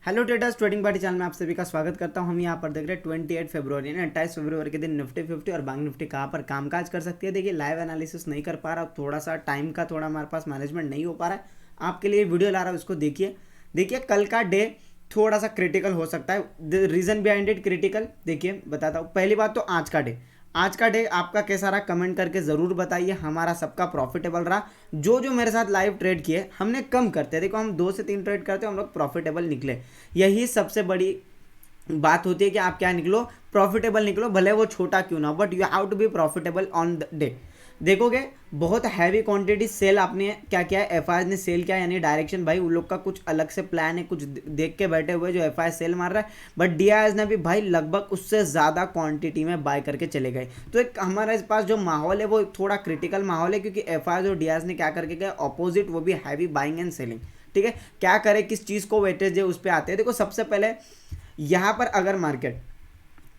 Hello traders, trading party channel में आप सभी का स्वागत करता हूं। हम यहां पर देख रहे हैं 28 फरवरी यानी 28 फरवरी के दिन निफ्टी 50 और बैंक निफ्टी कहां पर कामकाज कर सकती है। देखिए, लाइव एनालिसिस नहीं कर पा रहा, थोड़ा सा टाइम का थोड़ा हमारे पास मैनेजमेंट नहीं हो पा रहा है। आपके लिए वीडियो ला रहा हूं, इसको देखिए कल का डे थोड़ा सा क्रिटिकल हो सकता है। रीजन बिहाइंड इट क्रिटिकल देखिए बताता हूँ। पहली बात तो आज का डे आपका कैसा रहा कमेंट करके ज़रूर बताइए। हमारा सबका प्रॉफिटेबल रहा। जो मेरे साथ लाइव ट्रेड किए हमने कम करते, देखो हम 2 से 3 ट्रेड करते हैं, हम लोग प्रॉफिटेबल निकले। यही सबसे बड़ी बात होती है कि आप क्या निकलो, प्रॉफिटेबल निकलो, भले वो छोटा क्यों ना हो, but you have to be profitable on the day. देखोगे बहुत हैवी क्वांटिटी सेल आपने क्या किया है, एफ ने सेल किया, यानी डायरेक्शन भाई उन लोग का कुछ अलग से प्लान है, कुछ देख के बैठे हुए जो एफ सेल मार रहा है। बट डी ने भी भाई लगभग उससे ज़्यादा क्वांटिटी में बाय करके चले गए। तो एक हमारे पास जो माहौल है वो थोड़ा क्रिटिकल माहौल है, क्योंकि एफ और डी ने क्या करके गए ऑपोजिट, वो भी हैवी बाइंग एंड सेलिंग। ठीक है, क्या करे, किस चीज़ को वेटेज है उस पर आते हैं। देखो सबसे पहले यहाँ पर अगर मार्केट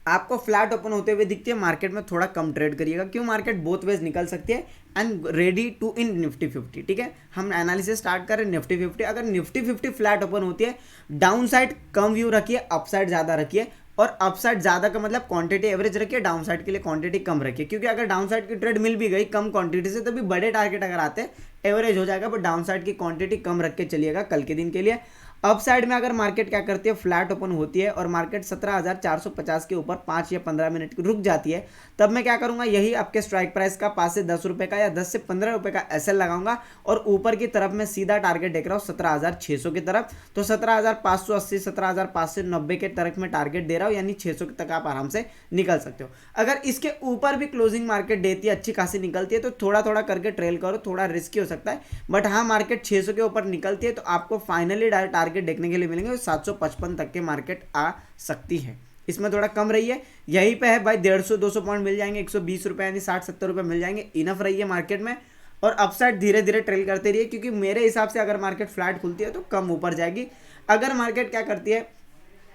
आपको फ्लैट ओपन होते हुए दिखती है, मार्केट में थोड़ा कम ट्रेड करिएगा, क्यों मार्केट बोथ वेज निकल सकती है and ready to in Nifty 50। ठीक है, हम एनालिसिस स्टार्ट करें निफ्टी 50। अगर निफ्टी 50 फ्लैट ओपन होती है, डाउन साइड कम व्यू रखिए, अपसाइड ज़्यादा रखिए। और अपसाइड ज़्यादा का मतलब क्वांटिटी एवरेज रखिए, डाउन साइड के लिए क्वांटिटी कम रखिए, क्योंकि अगर डाउन साइड की ट्रेड मिल भी गई कम क्वांटिटी से तो भी बड़े टारगेट अगर आते हैं एवरेज हो जाएगा, बट डाउन साइड की क्वांटिटी कम रख के चलिएगा कल के दिन के लिए। अप साइड में अगर मार्केट क्या करती है, फ्लैट ओपन होती है और मार्केट 17,450 के ऊपर 5 या 15 मिनट की रुक जाती है, तब मैं क्या करूंगा, यही आपके स्ट्राइक प्राइस का 5 से 10 रुपए का या 10 से 15 रुपए का एसएल लगाऊंगा और ऊपर की तरफ मैं सीधा टारगेट देख रहा हूँ 17,600 की तरफ। तो 17,580 17,590 के तरफ में टारगेट दे रहा हूँ, यानी 600 तक आप आराम से निकल सकते हो। अगर इसके ऊपर भी क्लोजिंग मार्केट देती है, अच्छी खासी निकलती है, तो थोड़ा थोड़ा करके ट्रेल करो, थोड़ा रिस्की हो सकता है। बट हाँ, मार्केट 600 के ऊपर निकलती है तो आपको फाइनली टारगेट देखने के लिए मिलेंगे 755 तक के मार्केट आ सकती है। इसमें थोड़ा कम रही है, यहीं पे है भाई 150-200 पॉइंट मिल जाएंगे, 120 रुपए यानी 60-70 रुपए मिल जाएंगे, इनफ रही है मार्केट में। और अपसाइड धीरे धीरे ट्रेल करते रहिए, क्योंकि मेरे हिसाब से अगर मार्केट फ्लैट खुलती है तो कम ऊपर जाएगी। अगर मार्केट क्या करती है,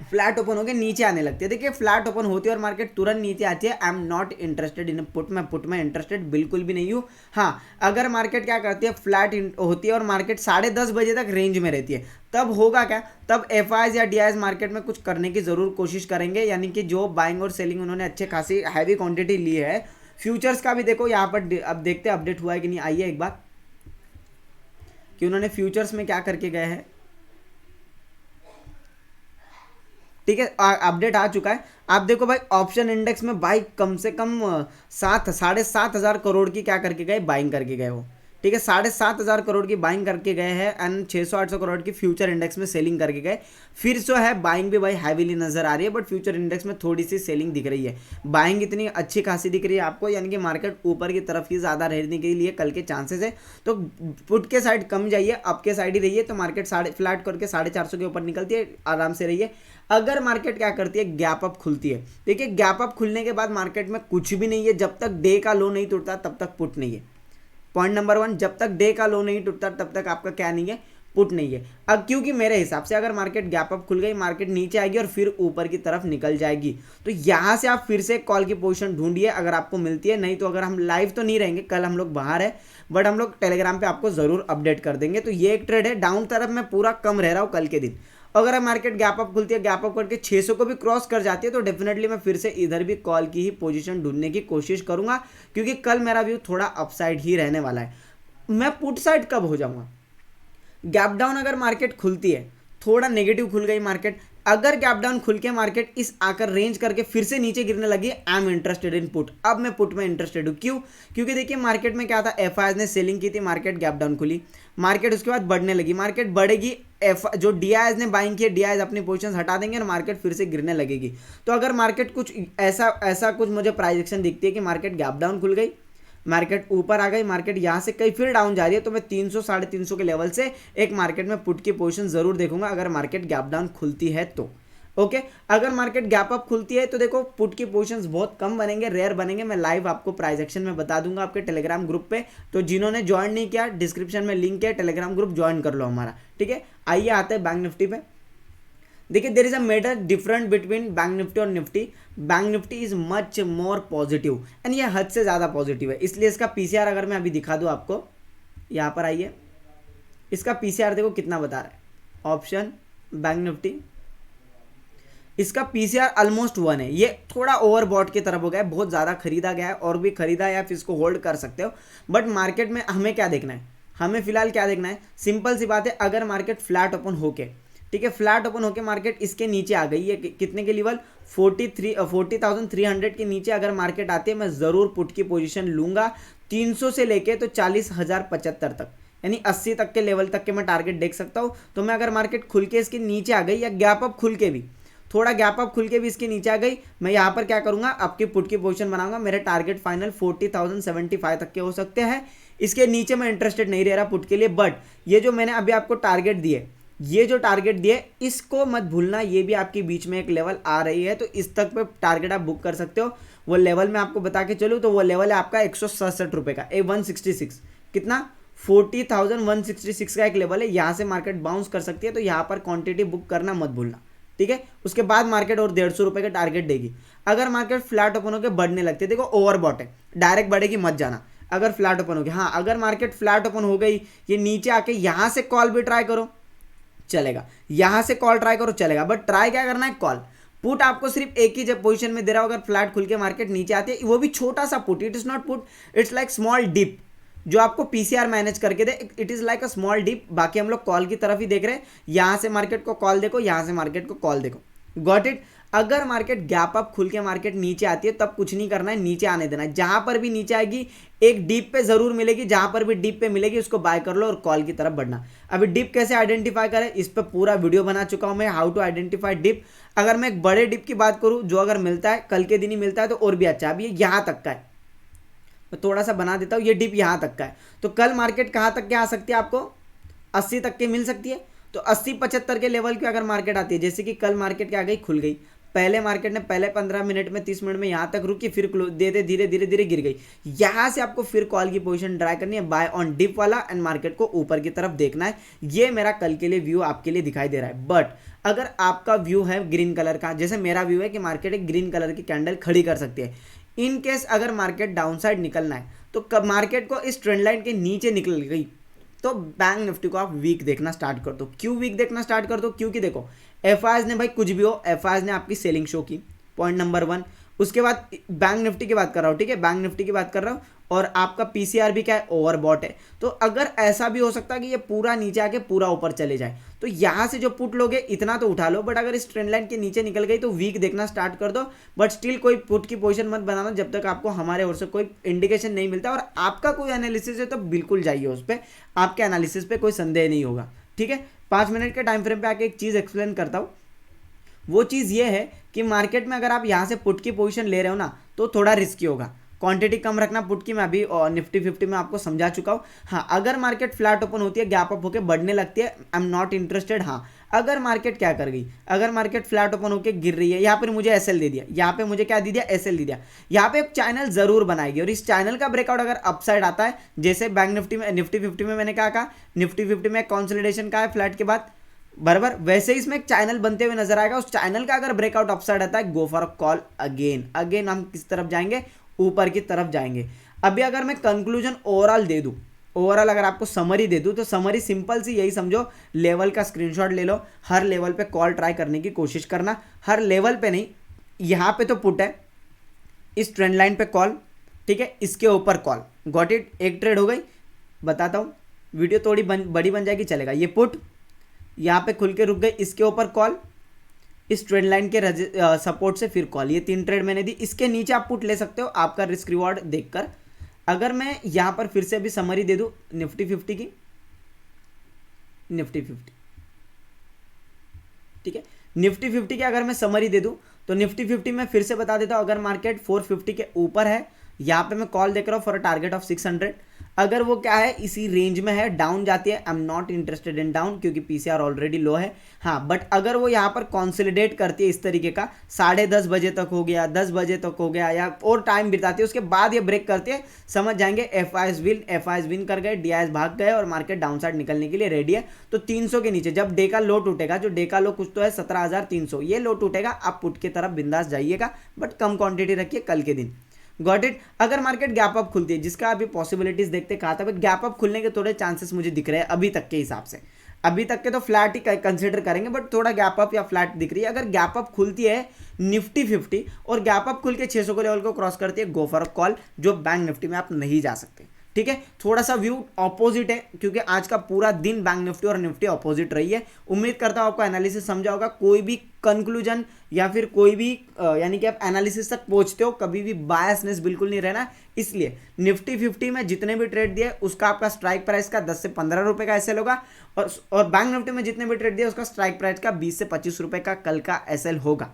फ्लैट ओपन होकर नीचे आने लगती है, देखिए फ्लैट ओपन होती है और मार्केट तुरंत नीचे आती है, I am not interested in put में इंटरेस्टेड बिल्कुल भी नहीं हूँ। हाँ, अगर मार्केट क्या करती है, फ्लैट होती है और मार्केट 10:30 बजे तक रेंज में रहती है, तब होगा क्या, तब एफ या डी मार्केट में कुछ करने की जरूर कोशिश करेंगे, यानी कि जो बाइंग और सेलिंग उन्होंने अच्छे खासी हैवी क्वांटिटी ली है। फ्यूचर्स का भी देखो यहाँ पर, अब देखते हैं अपडेट हुआ है कि नहीं, आइए एक बार कि उन्होंने फ्यूचर्स में क्या करके गए हैं। ठीक है, अपडेट आ चुका है। आप देखो भाई, ऑप्शन इंडेक्स में भाई कम से कम 7,500 करोड़ की क्या करके गए, बाइंग करके गए हो। ठीक है, 7,500 करोड़ की बाइंग करके गए हैं एंड 600-800 करोड़ की फ्यूचर इंडेक्स में सेलिंग करके गए। फिर जो है बाइंग भी भाई हैवीली नजर आ रही है, बट फ्यूचर इंडेक्स में थोड़ी सी सेलिंग दिख रही है। बाइंग इतनी अच्छी खासी दिख रही है आपको, यानी कि मार्केट ऊपर की तरफ ही ज़्यादा रहने के लिए कल के चांसेस है। तो पुट के साइड कम जाइए, अप के साइड ही रहिए, तो मार्केट फ्लैट करके 450 के ऊपर निकलती है, आराम से रहिए। अगर मार्केट क्या करती है, गैप अप खुलती है, देखिए गैप अप खुलने के बाद मार्केट में कुछ भी नहीं है, जब तक डे का लो नहीं टूटता तब तक पुट नहीं है। पॉइंट नंबर 1, जब तक डे का लो नहीं टूटता तब तक आपका क्या नहीं है, पुट नहीं है। अब क्योंकि मेरे हिसाब से अगर मार्केट गैप अप खुल गई, मार्केट नीचे आएगी और फिर ऊपर की तरफ निकल जाएगी, तो यहां से आप फिर से कॉल की पोजीशन ढूंढिए अगर आपको मिलती है। नहीं तो अगर हम लाइव तो नहीं रहेंगे, कल हम लोग बाहर है, बट हम लोग टेलीग्राम पे आपको जरूर अपडेट कर देंगे। तो ये एक ट्रेड है, डाउन तरफ में पूरा कम रह रहा हूँ कल के दिन। अगर मार्केट गैप अप खुलती है, गैप अप करके 600 को भी क्रॉस कर जाती है, तो डेफिनेटली मैं फिर से इधर भी कॉल की ही पोजीशन ढूंढने की कोशिश करूंगा, क्योंकि कल मेरा व्यू थोड़ा अपसाइड ही रहने वाला है। मैं पुट साइड कब हो जाऊंगा, गैप डाउन अगर मार्केट खुलती है, थोड़ा नेगेटिव खुल गई मार्केट, अगर गैप डाउन खुल के मार्केट इस आकर रेंज करके फिर से नीचे गिरने लगी, I am interested in put. अब मैं पुट में इंटरेस्टेड हूँ, क्यों, क्योंकि देखिए मार्केट में क्या था, एफ ने सेलिंग की थी, मार्केट गैप डाउन खुली, मार्केट उसके बाद बढ़ने लगी, मार्केट बढ़ेगी, एफ जो डी ने बाइंग किया, डी अपनी पोजीशन हटा देंगे और मार्केट फिर से गिरने लगेगी। तो अगर मार्केट कुछ ऐसा कुछ मुझे प्राइजेक्शन दिखती है कि मार्केट गैप डाउन खुल गई, मार्केट ऊपर आ गई, मार्केट यहाँ से कहीं फिर डाउन जा रही है, तो मैं 300-350 के लेवल से एक मार्केट में पुट की पोजीशन जरूर देखूंगा, अगर मार्केट गैप डाउन खुलती है तो। ओके, अगर मार्केट गैप अप खुलती है तो देखो पुट की पोजीशंस बहुत कम बनेंगे, रेयर बनेंगे। मैं लाइव आपको प्राइस एक्शन में बता दूंगा आपके टेलीग्राम ग्रुप पे, तो जिन्होंने ज्वाइन नहीं किया डिस्क्रिप्शन में लिंक है, टेलीग्राम ग्रुप ज्वाइन कर लो हमारा। ठीक है, आइए आते हैं बैंक निफ्टी पे। देखिए there is a major difference between bank Nifty और Nifty. Bank Nifty is much more positive and ये हद से ज़्यादा पॉजिटिव है, इसलिए इसका पीसीआर अगर मैं अभी दिखा दूँ आपको, यहाँ पर आइए, इसका पीसीआर देखो कितना बता रहा है। ऑप्शन बैंक निफ्टी इसका पीसीआर ऑलमोस्ट 1 है, ये थोड़ा ओवरबॉट की तरफ हो गया है, बहुत ज़्यादा खरीदा गया है और भी खरीदा है, आप इसको होल्ड कर सकते हो। बट मार्केट में हमें क्या देखना है, हमें फिलहाल क्या देखना है, सिंपल सी बात है, अगर मार्केट फ्लैट ओपन होके, ठीक है, फ्लैट ओपन होके मार्केट इसके नीचे आ गई है, कितने के लेवल 40,300 के नीचे अगर मार्केट आती है, मैं ज़रूर पुट की पोजीशन लूंगा 300 से लेके तो 40,075 तक, यानी 80 तक के लेवल तक के मैं टारगेट देख सकता हूँ। तो मैं अगर मार्केट खुल के इसके नीचे आ गई या गैप अप खुल के भी, थोड़ा गैप अप खुल के भी इसके नीचे आ गई, मैं यहाँ पर क्या करूँगा, आपकी पुट की पोजीशन बनाऊंगा। मेरे टारगेट फाइनल 40,075 तक के हो सकते हैं, इसके नीचे मैं इंटरेस्टेड नहीं रह रहा पुट के लिए। बट ये जो मैंने अभी आपको टारगेट दिए, ये जो टारगेट दिए इसको मत भूलना, ये भी आपके बीच में एक लेवल आ रही है, तो इस तक पे टारगेट आप बुक कर सकते हो। वो लेवल मैं आपको बता के चलूँ तो वो लेवल है आपका 167 रुपये का, 166 कितना 40,166 का एक लेवल है, यहाँ से मार्केट बाउंस कर सकती है, तो यहाँ पर क्वांटिटी बुक करना मत भूलना, ठीक है। उसके बाद मार्केट और 150 रुपये का टारगेट देगी। अगर मार्केट फ्लैट ओपन होकर बढ़ने लगती है, देखो ओवरबॉट है, डायरेक्ट बढ़ेगी मत जाना अगर फ्लैट ओपन होगी। हाँ, अगर मार्केट फ्लैट ओपन हो गई, ये नीचे आके यहाँ से कॉल भी ट्राई करो चलेगा, यहां से कॉल ट्राई करो चलेगा, बट ट्राई क्या करना है, कॉल। पुट आपको सिर्फ एक ही जब पोजीशन में दे रहा हो, अगर फ्लैट खुल के मार्केट नीचे आती है, वो भी छोटा सा put, it is not put, it's like small dip, जो आपको पीसीआर मैनेज करके दे, it is like a small dip. बाकी हम लोग कॉल की तरफ ही देख रहे हैं, यहां से मार्केट को कॉल देखो, यहां से मार्केट को कॉल देखो, गॉट इट। अगर मार्केट गैप अप खुल के मार्केट नीचे आती है, तब कुछ नहीं करना है, नीचे आने देना है। जहां पर भी नीचे आएगी एक डीप पे जरूर मिलेगी, जहां पर भी डीप पे मिलेगी उसको बाय कर लो और कॉल की तरफ बढ़ना। अभी डीप कैसे आइडेंटिफाई करें, इस पर पूरा वीडियो बना चुका हूं मैं, हाउ टू आइडेंटिफाई डिप। अगर मैं एक बड़े डिप की बात करूं, जो अगर मिलता है कल के दिन ही मिलता है तो और भी अच्छा। अभी ये यहां तक का है, मैं थोड़ा सा बना देता हूं, ये डिप यहां तक का है, तो कल मार्केट कहां तक के आ सकती है, आपको 80 तक के मिल सकती है। तो 80-75 के लेवल की अगर मार्केट आती है, जैसे कि कल मार्केट क्या गई, खुल गई, पहले मार्केट ने पहले 15 मिनट में 30 मिनट में यहाँ तक रुकी, फिर दे धीरे धीरे धीरे गिर गई, यहाँ से आपको फिर कॉल की पोजीशन ट्राई करनी है, बाय ऑन डिप वाला, एंड मार्केट को ऊपर की तरफ देखना है। ये मेरा कल के लिए व्यू आपके लिए दिखाई दे रहा है। बट अगर आपका व्यू है ग्रीन कलर का, जैसे मेरा व्यू है कि मार्केट एक ग्रीन कलर की कैंडल खड़ी कर सकती है, इन केस अगर मार्केट डाउन साइड निकलना है, तो कब मार्केट को इस ट्रेंड लाइन के नीचे निकल गई, तो बैंक निफ्टी को आप वीक देखना स्टार्ट कर दो। क्यों वीक देखना स्टार्ट कर दो, क्योंकि देखो एफआईएस ने, भाई कुछ भी हो, एफआईएस ने आपकी सेलिंग शो की, पॉइंट नंबर 1। उसके बाद बैंक निफ्टी की बात कर रहा हूँ, ठीक है, बैंक निफ्टी की बात कर रहा हूँ, और आपका पीसीआर भी क्या है, ओवरबॉट है। तो अगर ऐसा भी हो सकता है कि ये पूरा नीचे आके पूरा ऊपर चले जाए, तो यहाँ से जो पुट लोगे इतना तो उठा लो, बट अगर इस ट्रेंड लाइन के नीचे निकल गई तो वीक देखना स्टार्ट कर दो। बट स्टिल कोई पुट की पोजीशन मत बनाना जब तक आपको हमारे ओर से कोई इंडिकेशन नहीं मिलता, और आपका कोई एनालिसिस है तो बिल्कुल जाइए उस पर, आपके एनालिसिस पे कोई संदेह नहीं होगा, ठीक है। 5 मिनट के टाइम फ्रेम पे आके एक चीज़ एक्सप्लेन करता हूँ। वो चीज़ ये है कि मार्केट में अगर आप यहाँ से पुट की पोजीशन ले रहे हो ना, तो थोड़ा रिस्की होगा, क्वांटिटी कम रखना पुट की, मैं अभी निफ्टी 50 में आपको समझा चुका हूँ। हाँ, अगर मार्केट फ्लैट ओपन होती है, गैप अप होकर बढ़ने लगती है, आई एम नॉट इंटरेस्टेड। हाँ, अगर मार्केट क्या कर गई, अगर मार्केट फ्लैट ओपन होकर गिर रही है, यहाँ पर मुझे एसएल दे दिया, यहाँ पे मुझे क्या दे दिया, एसएल दे दिया, यहाँ पे एक चैनल जरूर बनाएगी, और इस चैनल का ब्रेकआउट अगर अपसाइड आता है, जैसे बैंक निफ्टी में, निफ्टी 50 में मैंने क्या कहा, निफ्टी 50 में कंसोलिडेशन का है फ्लैट के बाद, बराबर वैसे ही इसमें एक चैनल बनते हुए नजर आएगा। उस चैनल का अगर ब्रेकआउट अपसाइड आता है, go for a call again हम किस तरफ जाएंगे, ऊपर की तरफ जाएंगे। अभी अगर मैं कंक्लूजन ओवरऑल दे दूं, ओवरऑल अगर आपको समरी दे दूं, तो समरी सिंपल सी यही समझो, लेवल का स्क्रीनशॉट ले लो, हर लेवल पे कॉल ट्राई करने की कोशिश करना, हर लेवल पे नहीं, यहाँ पे तो पुट है, इस ट्रेंड लाइन पे कॉल, ठीक है, इसके ऊपर कॉल, गॉट इट। एक ट्रेड हो गई, बताता हूँ, वीडियो थोड़ी बड़ी बन जाएगी, चलेगा। ये पुट यहाँ पे खुल के रुक गई, इसके ऊपर कॉल, इस ट्रेंड लाइन के सपोर्ट से फिर कॉल, ये 3 ट्रेड मैंने दी। इसके नीचे आप पुट ले सकते हो आपका रिस्क रिवॉर्ड देखकर। अगर मैं यहाँ पर फिर से अभी समरी दे दूँ निफ्टी 50 की, निफ्टी 50, ठीक है, निफ्टी 50 की अगर मैं समरी दे दूँ, तो निफ्टी 50 में फिर से बता देता हूँ, अगर मार्केट 450 के ऊपर है, यहाँ पे मैं कॉल देख रहा हूँ फॉर अ टारगेट ऑफ 600। अगर वो क्या है, इसी रेंज में है, डाउन जाती है, I am not interested in down, क्योंकि पीसीआर ऑलरेडी लो है। हाँ, बट अगर वो यहाँ पर कॉन्सोलिडेट करती है इस तरीके का, 10:30 बजे तक हो गया, 10 बजे तक हो गया, या और टाइम बिताती है, उसके बाद ये ब्रेक करती है, समझ जाएंगे एफआईएस विन कर गए, डीआईएस भाग गए, और मार्केट डाउन साइड निकलने के लिए रेडी है। तो 300 के नीचे जब डे का लो टूटेगा, जो डे का लो कुछ तो है 17,300, ये लो टूटेगा, आप पुट की तरफ बिंदास जाइएगा, बट कम क्वांटिटी रखिए कल के दिन, गॉट इट। अगर मार्केट गैप अप खुलती है, जिसका अभी पॉसिबिलिटीज देखते, कहा था गैप अप खुलने के थोड़े चांसेस मुझे दिख रहे हैं अभी तक के हिसाब से। अभी तक के तो फ्लैट ही कंसिडर करेंगे, बट थोड़ा गैप अप या फ्लैट दिख रही है। अगर गैप अप खुलती है निफ्टी 50 और गैप अप खुल के 600 के लेवल को क्रॉस करती है, गो फॉर कॉल, जो बैंक निफ्टी में आप नहीं जा सकते। ठीक है, थोड़ा सा व्यू ऑपोजिट है क्योंकि आज का पूरा दिन बैंक निफ्टी और निफ्टी ऑपोजिट रही है। उम्मीद करता हूं आपको एनालिसिस समझा होगा। कोई भी कंक्लूजन या फिर कोई भी यानी कि आप एनालिसिस तक पहुंचते हो, कभी भी बायसनेस बिल्कुल नहीं रहना। इसलिए निफ्टी 50 में जितने भी ट्रेड दिए उसका आपका स्ट्राइक प्राइस का 10 से 15 रुपए का एसएल होगा, और बैंक निफ्टी में जितने भी ट्रेड दिए उसका स्ट्राइक प्राइस का 20 से 25 रुपए का कल का एसएल होगा।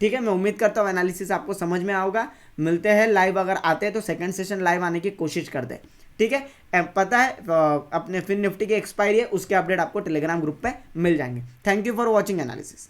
ठीक है, मैं उम्मीद करता हूँ एनालिसिस आपको समझ में आओगा। मिलते हैं लाइव, अगर आते हैं तो सेकंड सेशन लाइव आने की कोशिश कर दे। ठीक है, पता है अपने फिन निफ्टी की एक्सपायरी है, उसके अपडेट आपको टेलीग्राम ग्रुप पे मिल जाएंगे। Thank you for watching analysis.